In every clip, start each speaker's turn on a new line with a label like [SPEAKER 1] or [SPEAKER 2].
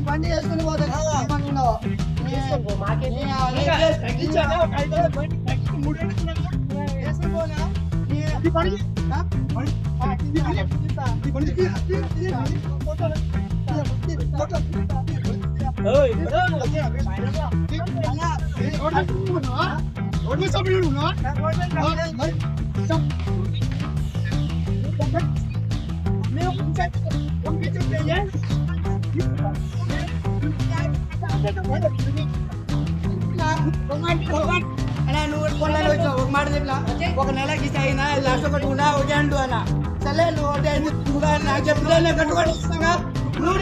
[SPEAKER 1] బండి చేసుకుని పోతాను అలా నువ్వు కొన్నాళ్ళు వచ్చావు ఒక మాట చెప్పినా ఒక నెలకి అయినా లక్ష కట్టుకున్నా ఒకటే అంటూ అన్న సరే నువ్వు ఒకటే నాకు చెప్పినా నేను కట్టుబడి ఇస్తాగా నువ్వు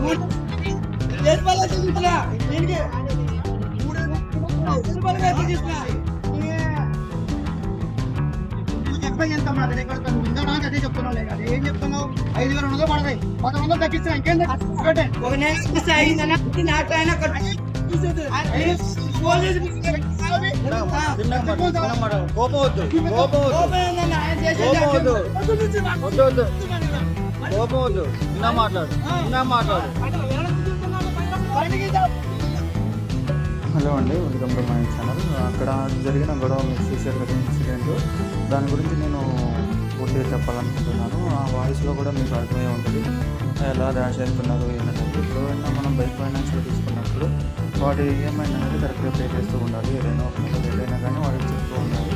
[SPEAKER 1] మూడు తీసుకున్నా దీనికి ఎంత అదే చెప్తున్నావు కదా ఏం చెప్తున్నావు 5,000 ఉన్నదో పడతాయి 1,000 తగ్గిస్తా ఇంకేం ఒక నెల అయిందని నాకు అయినా
[SPEAKER 2] హలో అండి, వెల్కమ్ టు మై ఛానల్. అక్కడ జరిగిన గొడవ మీరు చూశారు కదా, ఇన్సిడెంట్. దాని గురించి నేను పూర్తిగా చెప్పాలనుకుంటున్నాను. ఆ వాయిస్లో కూడా మీకు అర్థమయ్యే ఉంటుంది ఎలా ర్యాష్ అవుతున్నారు ఏంటంటే. ఎప్పుడైనా మనం బైక్ ఫైనాన్స్లో తీసుకున్నప్పుడు వాటి ఈఎంఐ అనేది కరెక్ట్గా పే చేస్తూ ఉండాలి. ఏదైనా ఒక లేట్ అయినా కానీ వాడికి చెప్తూ ఉండాలి.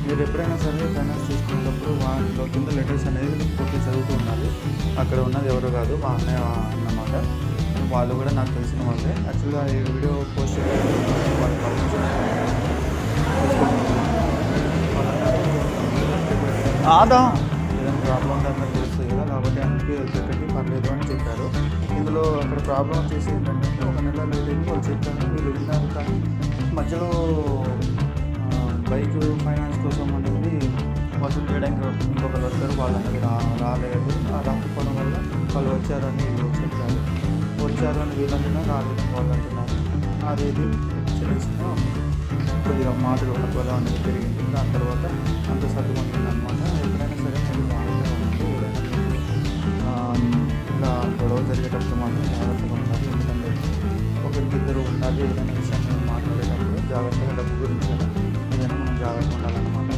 [SPEAKER 2] మీరు ఎప్పుడైనా సరే ఫైనాన్స్ తీసుకునేటప్పుడు వాటిలో కింద లెటర్స్ అనేది పూర్తి చదువుతూ ఉండాలి. అక్కడ ఉన్నది ఎవరు కాదు, మా అన్నయ్య అన్నమాట. వాళ్ళు కూడా నాకు తెలిసిన వాళ్ళే. యాక్చువల్గా ఈ వీడియో పోస్ట్ వాళ్ళు ఏదైనా ప్రాబ్లం ఉందని తెలుస్తుంది కదా, కాబట్టి అందుకే చెప్పండి పర్లేదు అని చెప్పారు. ఇందులో అక్కడ ప్రాబ్లం వచ్చేసి ఏంటంటే ఒక నెల లేదు వాళ్ళు చెప్పారు, వీళ్ళు విన్నారు. కానీ మధ్యలో బైక్ ఫైనాన్స్ కోసం అనేది వసూలు చేయడానికి ఇంకొకరు వచ్చారు. వాళ్ళు అనేది రాలేదు. రాకపోవడం వల్ల వాళ్ళు వచ్చారని చెప్పారు. వచ్చారని వీళ్ళంటున్నా రాలేదు వాళ్ళు అంటున్నారు. అదేది తెలిసిన కొద్దిగా మాటలు గొడవ అనేది పెరిగింది. దాని తర్వాత అంత సర్దుకుంటుంది అనమాట. ఎప్పుడైనా సరే మీరు బాగుంటే ఇలా గొడవ జరిగేటప్పుడు మాత్రం జాగ్రత్తగా ఉండాలి. ఎందుకంటే ఒకరికిద్దరు ఉండాలి. ఏదైనా విషయాన్ని మాట్లాడేటప్పుడు జాగ్రత్తగా డబ్బు గురించి ఏదైనా మనం జాగ్రత్తగా ఉండాలన్నమాట.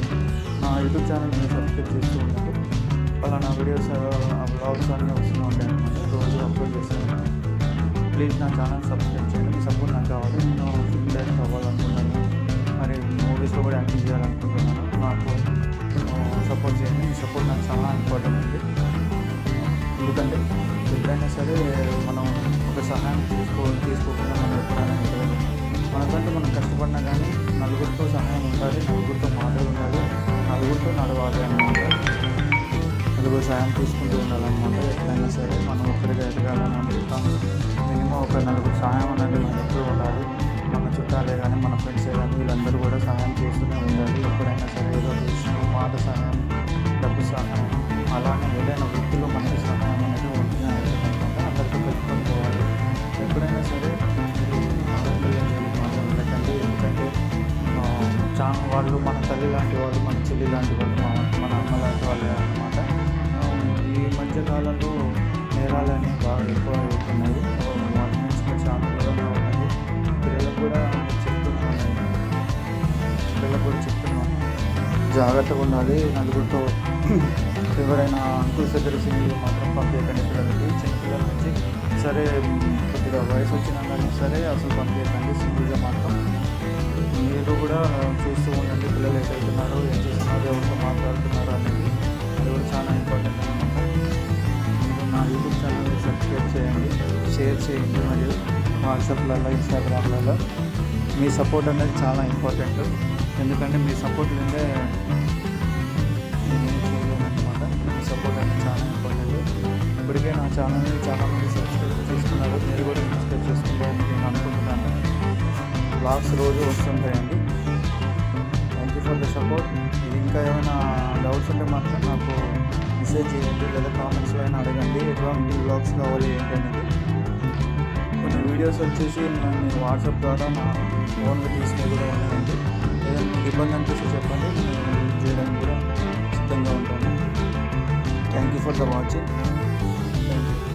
[SPEAKER 2] నా యూట్యూబ్ ఛానల్ మీరు సబ్స్క్రైబ్ చేస్తూ ఉంటారు. పలానా వీడియోస్ బ్లాగ్స్ అన్నీ వస్తూ ఉంటాయి అనమాట. రోజు అప్లోడ్ చేస్తాను. ప్లీజ్ నా ఛానల్ సబ్స్క్రైబ్ చేయండి. మీ సపోర్ట్ నాకు కావాలి. నేను ఫిల్మ్ డైరెక్టర్ అవ్వాలనుకుంటున్నాను. మరి మూవీస్లో కూడా యాక్టింగ్ చేయాలనుకుంటున్నాను. నాకు సపోర్ట్ చేయండి. మీ సపోర్ట్ నాకు చాలా ఇంపార్టెంట్ అండి. ఎందుకంటే ఎప్పుడైనా సరే మనం ఒక సహాయం తీసుకోకుండా మనం ఎప్పుడైనా ఉంటుంది. మనకంటే మనం కష్టపడినా కానీ నలుగురితో సహాయం ఉండాలి, నలుగురితో మాటలు ఉండాలి, నలుగురితో నడవాలి అన్నమాట. నలుగురు సహాయం తీసుకుంటూ ఉండాలన్నమాట. ఎప్పుడైనా సరే మనం ఒక్కరిగా ఎదగాలని అనుకుంటాము. మినిమం ఒక నలుగురు సహాయం అనేది మన ఎప్పుడు ఉండాలి. మన చుట్టాలే కానీ మన ఫ్రెండ్సే కానీ వీళ్ళందరూ కూడా సహాయం చేస్తూనే ఉండాలి. ఎప్పుడైనా సరే ఏదో విషయం, మాట సహాయం, డబ్బు సహాయం, అలానే ఏదైనా వృత్తిలో మనకి సహాయం అనేది ఉంటూనే ఉంటుందన్నమాట. అందరితో కలుపుకొని పోవాలి. ఎప్పుడైనా సరే మాట్లాడకండి. ఎందుకంటే వాళ్ళు మన తల్లి లాంటి వాళ్ళు, మన చెల్లి లాంటి వాళ్ళు, మన అమ్మ లాంటి వాళ్ళే అన్నమాట. ఈ మధ్యకాలంలో నేరాలు అనేవి బాగా ఎక్కువ అవుతున్నాయి. వాటి నుంచి చాలా దూరంగా ఉన్నాయి. పిల్లలకు కూడా చెప్తున్నాను జాగ్రత్తగా ఉండాలి. నలుగురితో ఎవరైనా అంకుల్స్ దగ్గర సింగిల్గా మాత్రం పంపించకండి పిల్లలకి. చిన్నపిల్లల నుంచి సరే కొద్దిగా వయసు వచ్చినా కానీ సరే అసలు పంపించకండి. సింగిల్గా మాత్రం మీరు కూడా చూస్తూ ఉండండి. పిల్లలు ఎక్కడున్నారో, ఏం చేస్తున్నారు, ఎవరితో మాట్లాడుతున్నారు అనేది. అది కూడా చాలా ఇంపార్టెంట్ అనమాట. మీరు నా యూట్యూబ్ ఛానల్ని సబ్స్క్రైబ్ చేయండి, షేర్ చేయండి. మరియు వాట్సాప్లలో, ఇన్స్టాగ్రామ్లలో మీ సపోర్ట్ అనేది చాలా ఇంపార్టెంట్. ఎందుకంటే మీ సపోర్ట్ ఉంటే నేను చేయలేనమాట. మీ సపోర్ట్ అనేది చాలా ఇంపార్టెంట్. ఇప్పటికే నా ఛానల్ని చాలామంది సబ్స్క్రైబ్ చేసుకున్నారు. మీరు కూడా సబ్స్క్రైబ్ చేసుకుంటారని నేను అనుకుంటున్నాను. బ్లాగ్స్ రోజు వస్తుంటాయండి. Thank you for the support. ఇది ఇంకా ఏమైనా డౌట్స్ ఉంటే మాత్రం నాకు మెసేజ్ చేయండి, లేదా కామెంట్స్లో అయినా అడగండి. ఎటువంటి బ్లాగ్స్ కావాలి ఏంటనేది. కొన్ని వీడియోస్ వచ్చేసి నేను వాట్సాప్ ద్వారా నా ఫోన్లో తీసుకునే కూడా ఉన్నాయండి. ఏదైనా మీకు ఇబ్బంది అనిపిస్తే చెప్పండి. For the watching.